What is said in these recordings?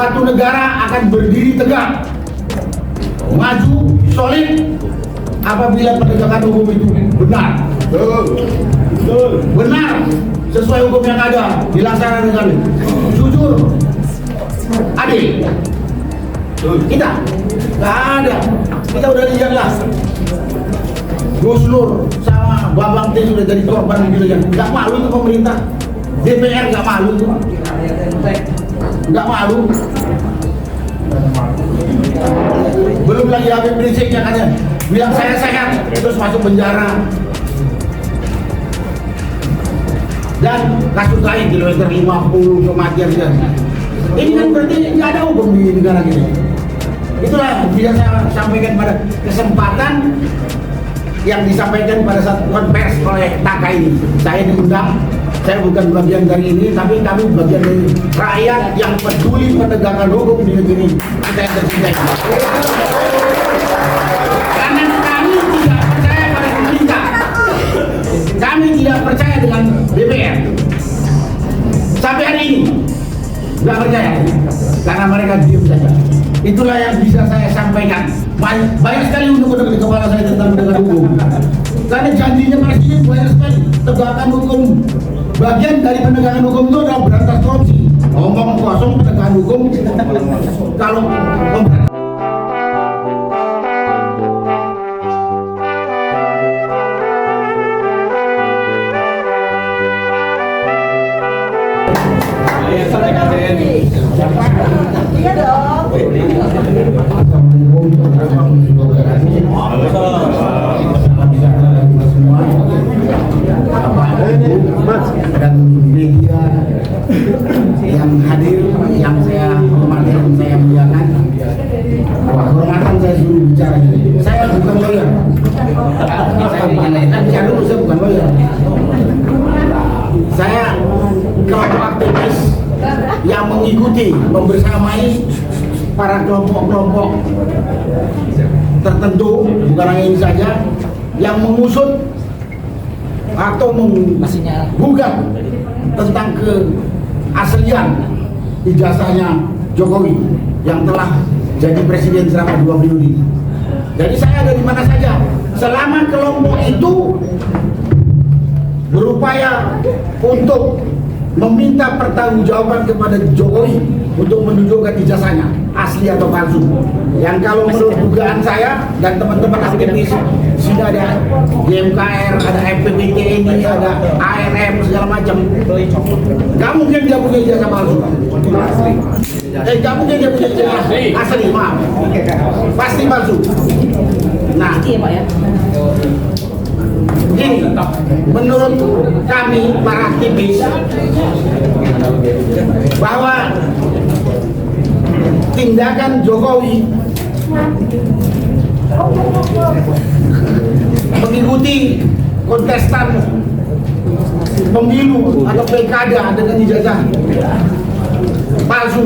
suatu negara akan berdiri tegak, maju, solid apabila penegakan hukum itu benar. Benar, sesuai hukum yang ada, dilaksanakan dengan jujur, adil. Kita nggak ada, kita udah lihat lah. Gus Nur sama Babang T sudah jadi korban gitu kan. Nggak malu itu pemerintah, DPR nggak malu itu, nggak malu. Belum lagi Habib Rizik yang katanya bilang saya sehat terus masuk penjara. Dan kasus lain kilometer 50 kematian kan. Ini kan berarti nggak ada hukum di negara kita. Itulah bisa saya sampaikan pada kesempatan yang disampaikan pada saat konvers oleh Taka ini. Saya diundang, saya bukan bagian dari ini, tapi kami bagian dari rakyat yang peduli penegakan hukum di negeri kita yang tercintai. Karena kami tidak percaya pada pemerintah, kami tidak percaya dengan DPR. Sampai hari ini nggak percaya, karena mereka diam saja. Itulah yang bisa saya sampaikan. Banyak sekali untuk di kepala saya tentang penegakan hukum. Karena janjinya presiden banyak sekali. Tegakkan hukum. Bagian dari penegakan hukum itu adalah berantas korupsi. Ngomong kosong penegakan hukum. Kalau iya dong. Dan media yang hadir, yang saya hormati dan saya muliakan. Kehormatan saya suruh bicara ini. Saya bukan lawyer. Saya bukan lawyer. Saya kelompok aktivis yang mengikuti, membersamai para kelompok-kelompok tertentu, bukan hanya ini saja, yang mengusut atau menggugat tentang keaslian ijazahnya Jokowi yang telah jadi presiden selama 2 periode. Jadi saya dari mana saja, selama kelompok itu berupaya untuk meminta pertanggungjawaban kepada Jokowi untuk menunjukkan ijazahnya asli atau palsu. Yang kalau menurut dugaan saya dan teman-teman aktivis, sini ada GMKR, ada FPBT ini, ada ARM segala macam. Gak mungkin dia punya ijazah palsu. Gak mungkin dia punya ijazah asli, maaf. Pasti palsu. Nah, begini, menurut kami para aktivis bahwa tindakan Jokowi mengikuti kontestan pemilu atau pilkada dengan ijazah palsu,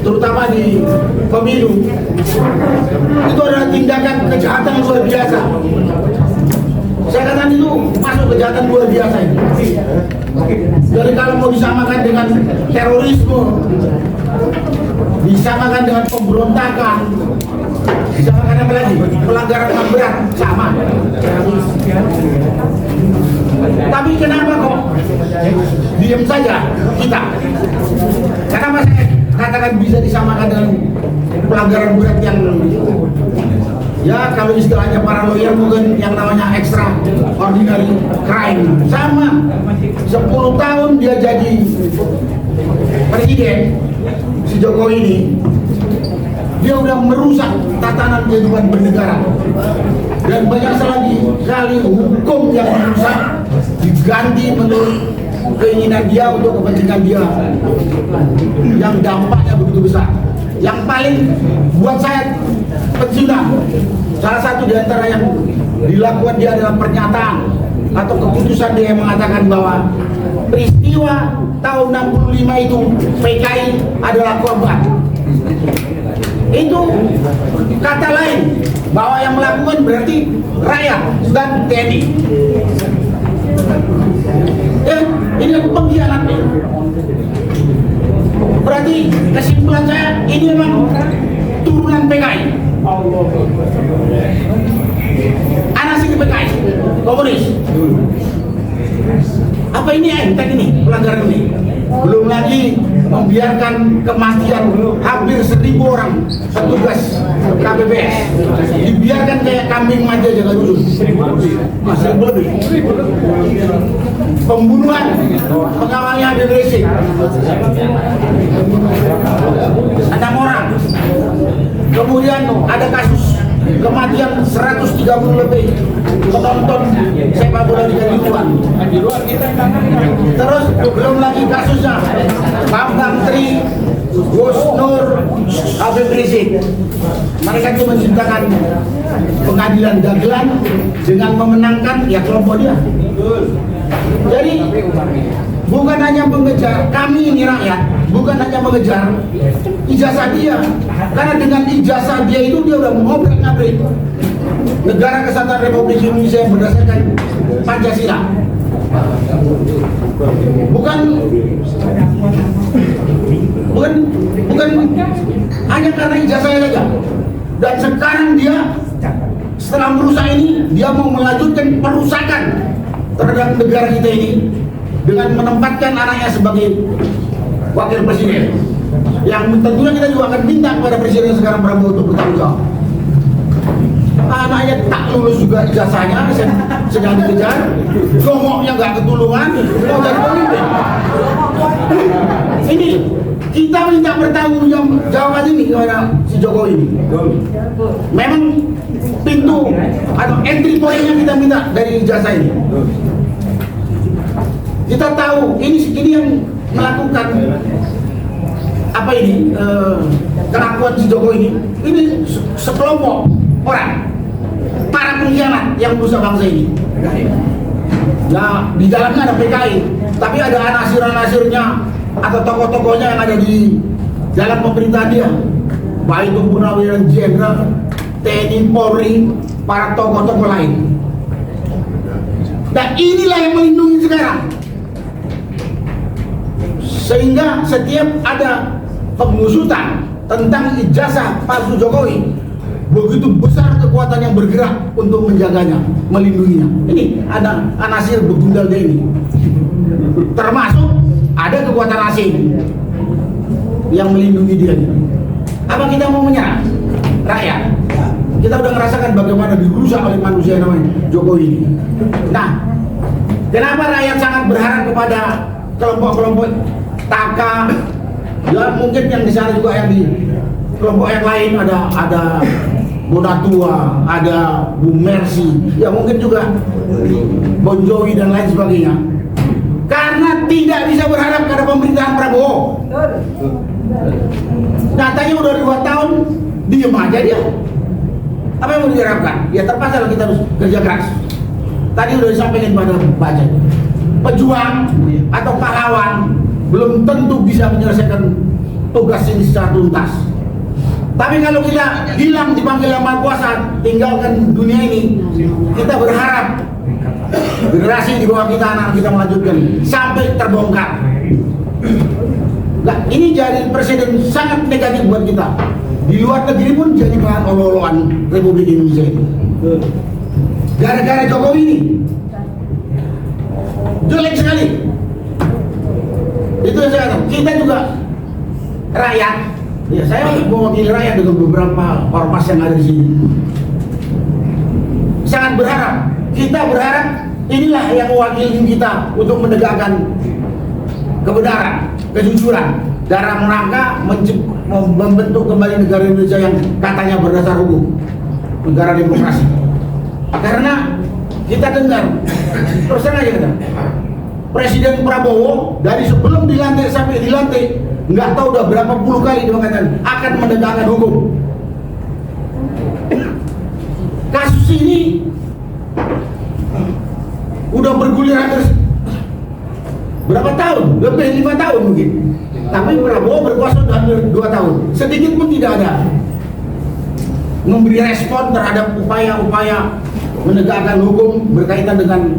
terutama di pemilu, itu adalah tindakan kejahatan luar biasa. Saya katakan itu masuk kejahatan luar biasa ini. Jadi kalau mau disamakan dengan terorisme, disamakan dengan pemberontakan, disamakan apa lagi? Pelanggaran HAM berat, sama. Tapi kenapa kok diam saja kita? Kenapa saya katakan bisa disamakan dengan pelanggaran berat yang, ya kalau istilahnya para lawyer mungkin yang namanya extraordinary crime. Sama, 10 tahun dia jadi presiden, si Jokowi ini, dia udah merusak tatanan kehidupan bernegara. Dan banyak sekali hukum yang merusak diganti menurut keinginan dia untuk kepentingan dia, yang dampaknya begitu besar. Yang paling buat saya pensiunan, salah satu di antara yang dilakukan dia adalah pernyataan atau keputusan dia yang mengatakan bahwa peristiwa tahun 65 itu PKI adalah korban. Itu kata lain bahwa yang melakukan berarti rakyat dan TNI. Ini pengkhianat. Berarti kesimpulan saya ini memang turunan PKI. Anak sini PKI, komunis. Apa ini enteng ini pelanggaran ini? Belum lagi membiarkan kematian hampir 1.000 orang petugas KPPS, dibiarkan kayak kambing mati aja nggak dulu. Masih lebih. Pembunuhan pengawalnya Habib Rizik 6 orang. Kemudian ada kasus kematian 130 lebih penonton sepak bola di luar. Terus belum lagi kasusnya Bambang Tri, Gus Nur, Habib Rizik. Mereka itu menciptakan pengadilan dagelan dengan memenangkan ya kelompok dia. Jadi bukan hanya mengejar kami ini rakyat, bukan hanya mengejar ijazah dia, karena dengan ijazah dia itu dia udah mengobrak-ngabrik Negara Kesatuan Republik Indonesia yang berdasarkan Pancasila. Bukan hanya karena ijazahnya saja. Dan sekarang dia setelah merusak ini, dia mau melanjutkan perusakan terhadap negara kita ini dengan menempatkan anaknya sebagai wakil presiden. Yang tentunya kita juga akan minta kepada presiden sekarang Prabowo untuk bertanggung jawab. Anaknya tak lulus juga ijazahnya, sedang dikejar, gomoknya nggak ketulungan, mau jadi pemimpin. Ini kita minta bertanggung jawab ini kepada si Jokowi ini. Memang pintu atau entry point-nya kita minta dari ijazah ini. Kita tahu ini yang melakukan apa ini kelakuan si Jokowi ini sekelompok orang, para pengkhianat yang merusak bangsa ini. Nah, di dalamnya ada PKI, tapi ada anasir-anasirnya atau tokoh-tokohnya yang ada di dalam pemerintahan dia, baik itu Purnawirawan Jenderal, TNI, Polri, para tokoh-tokoh lain. Dan inilah yang melindungi sekarang. Sehingga setiap ada pengusutan tentang ijazah palsu Jokowi, begitu besar kekuatan yang bergerak untuk menjaganya, melindunginya. Ini ada anasir begundal dia ini. Termasuk ada kekuatan asing yang melindungi dia. Apa kita mau menyerah? Rakyat. Kita udah merasakan bagaimana dirusak oleh manusia yang namanya Jokowi ini. Nah, kenapa rakyat sangat berharap kepada kelompok-kelompok Taka? Ya mungkin yang di sana juga yang di kelompok yang lain ada Bonatua, ada Bu Mercy, ya mungkin juga Bon Jovi dan lain sebagainya. Karena tidak bisa berharap pada pemerintahan Prabowo. Katanya udah 2 tahun diem aja dia. Apa yang mau diharapkan? Ya terpaksa kita harus kerja keras. Tadi udah disampaikan pada baca. Pejuang atau pahlawan belum tentu bisa menyelesaikan tugas ini secara tuntas. Tapi kalau kita hilang dipanggil Yang Maha Kuasa, tinggalkan dunia ini, kita berharap generasi di bawah kita, anak kita melanjutkan sampai terbongkar. Nah, ini jadi presiden sangat negatif buat kita. Di luar negeri pun jadi bahan olok-olokan Republik Indonesia ini. Gara-gara Jokowi ini jelek sekali. Itu yang saya katakan. Kita juga rakyat. Ya, saya mewakili rakyat dengan beberapa ormas yang ada di sini. Sangat berharap, kita berharap inilah yang mewakili kita untuk menegakkan kebenaran, kejujuran, dalam rangka membentuk kembali negara Indonesia yang katanya berdasar hukum, negara demokrasi. Karena kita dengar, terus terang aja kita, Presiden Prabowo dari sebelum dilantik sampai dilantik nggak tahu udah berapa puluh kali dia mengatakan akan menegakkan hukum. Kasus ini udah bergulir hampir berapa tahun? Lebih 5 tahun mungkin. Tapi Prabowo berkuasa sudah hampir 2 tahun. Sedikit pun tidak ada memberi respon terhadap upaya-upaya menegakkan hukum berkaitan dengan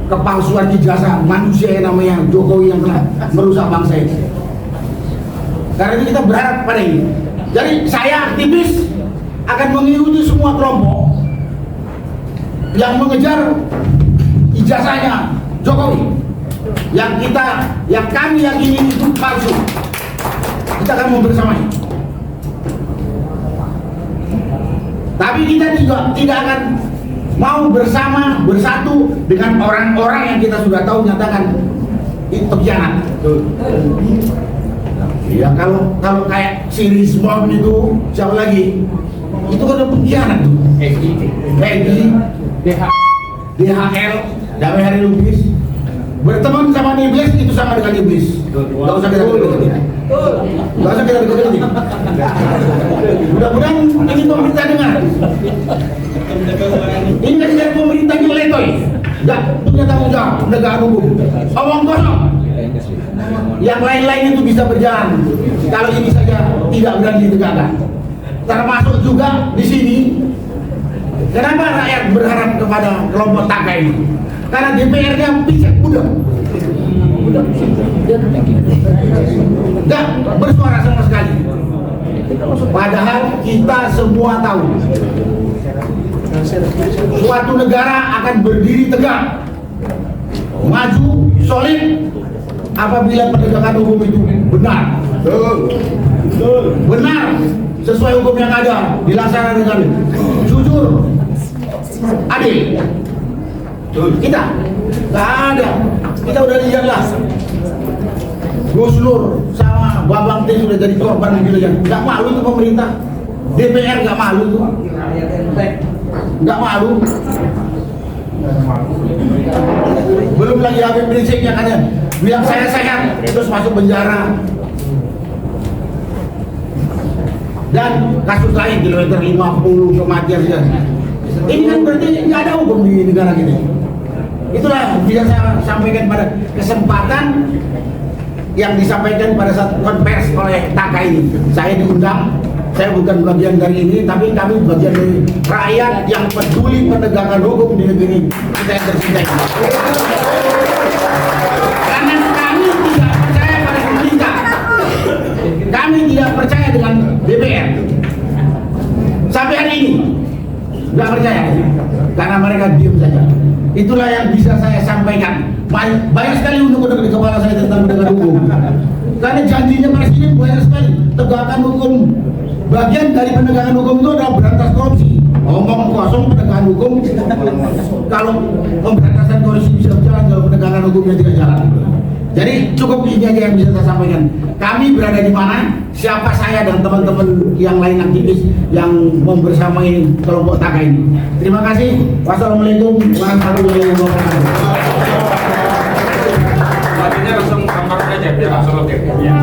kepalsuan ijazah manusia yang namanya Jokowi yang telah merusak bangsa ini. Karena itu kita berharap pada ini. Jadi saya aktivis akan mengikuti semua kelompok yang mengejar ijazahnya Jokowi, yang kami yakini itu palsu. Kita akan membersamai. Tapi kita juga tidak akan mau bersatu dengan orang-orang yang kita sudah tahu nyatakan itu pengkhianat. Ya kalau kayak si Rizmon itu siapa lagi? Itu kan pengkhianat tuh. Egy, DHL, Damai Hari Lubis, berteman sama iblis itu sama dengan iblis. Gak usah kita deketin. Gak usah kita deketin. Mudah-mudahan ini pemerintah dengar. Ini kan dari pemerintahnya letoy. Gak punya tanggung jawab penegakan hukum. Omong kosong. Yang lain-lain itu bisa berjalan kalau ini saja tidak berani ditegakkan. Termasuk juga di sini. Kenapa rakyat berharap kepada kelompok Taka ini? Karena DPR-nya picek budak. Nggak bersuara sama sekali. Padahal kita semua tahu suatu negara akan berdiri tegak, maju, solid apabila penegakan hukum itu benar. Benar sesuai hukum yang ada, dilaksanakan dengan jujur, adil. Kita nggak ada. Kita udah lihat lah, Gus Nur sama Babang T sudah jadi korban gitu ya. Nggak malu itu pemerintah, DPR nggak malu tuh, nggak malu. Belum lagi Habib Rizik yang katanya bilang saya sehat terus masuk penjara. Dan kasus lain kilometer 50 kematian saja. Ini kan berarti nggak ada hukum di negara kita. Itulah bisa saya sampaikan pada kesempatan yang disampaikan pada saat konversi oleh Taka ini. Saya diundang, saya bukan bagian dari ini, tapi kami bagian dari rakyat yang peduli penegakan hukum di negeri kita yang tercinta ini. Karena kami tidak percaya pada pemerintah, kami tidak percaya dengan DPR. Sampai hari ini nggak percaya, karena mereka diam saja. Itulah yang bisa saya sampaikan. Banyak sekali undang-undang di kepala saya tentang penegakan hukum. Karena janjinya presiden banyak sekali. Tegakkan hukum. Bagian dari penegakan hukum itu adalah berantas korupsi. Omong kosong penegakan hukum. Kalau pemberantasan korupsi bisa berjalan, kalau penegakan hukumnya tidak jalan. Jadi cukup ini aja yang bisa saya sampaikan. Kami berada di mana? Siapa saya dan teman-teman yang lain aktivis yang membersamai kelompok Taka ini. Terima kasih. Wassalamualaikum warahmatullahi wabarakatuh. Selanjutnya langsung gambar aja biar langsung oke. Ya.